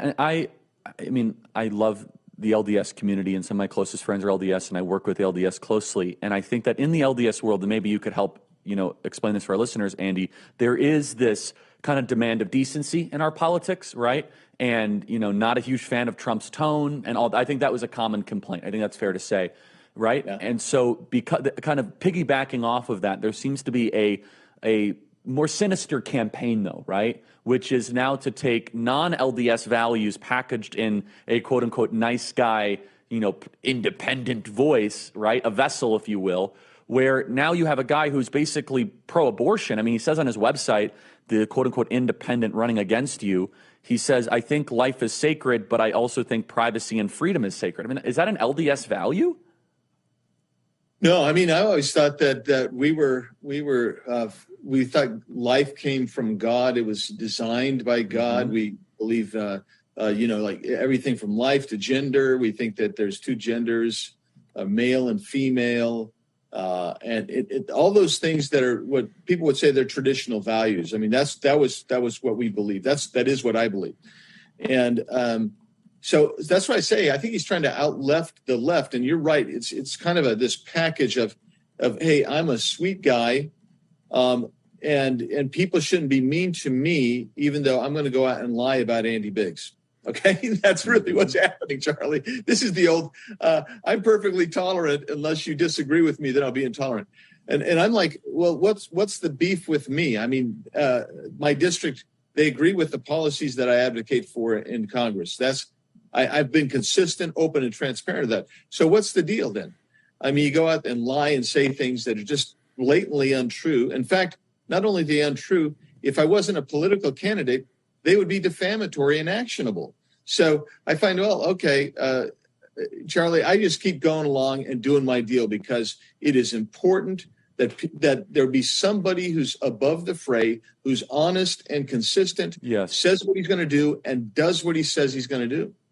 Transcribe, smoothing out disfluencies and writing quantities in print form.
And I mean, I love the LDS community, and some of my closest friends are LDS, and I work with the LDS closely. And I think that in the LDS world, and maybe you could help, explain this for our listeners, Andy, there is this kind of demand of decency in our politics, right? And, not a huge fan of Trump's tone and all. I think that was a common complaint. I think that's fair to say, right? Yeah. And so, because kind of piggybacking off of that, there seems to be a more sinister campaign, though, right? Which is now to take non-LDS values packaged in a quote unquote nice guy, independent voice, right? A vessel, if you will, where now you have a guy who's basically pro-abortion. I mean, he says on his website, the quote unquote independent running against you, he says, I think life is sacred, but I also think privacy and freedom is sacred. I mean, is that an LDS value? No, I mean, I always thought that we thought life came from God. It was designed by God. Mm-hmm. We believe, like everything from life to gender. We think that there's two genders, male and female, and all those things that are what people would say they're traditional values. I mean, that was what we believe. That is what I believe, and so that's why I say I think he's trying to out-left the left. And you're right. It's kind of this package of hey, I'm a sweet guy, and people shouldn't be mean to me, even though I'm going to go out and lie about Andy Biggs. Okay, that's really what's happening, Charlie. This is the old. I'm perfectly tolerant unless you disagree with me, then I'll be intolerant. And I'm like, well, what's the beef with me? I mean, my district, they agree with the policies that I advocate for in Congress. I've been consistent, open, and transparent of that. So what's the deal then? I mean, you go out and lie and say things that are just blatantly untrue. In fact, not only the untrue, if I wasn't a political candidate, they would be defamatory and actionable. So I find, well, okay, Charlie, I just keep going along and doing my deal because it is important that there be somebody who's above the fray, who's honest and consistent, yes, says what he's going to do and does what he says he's going to do.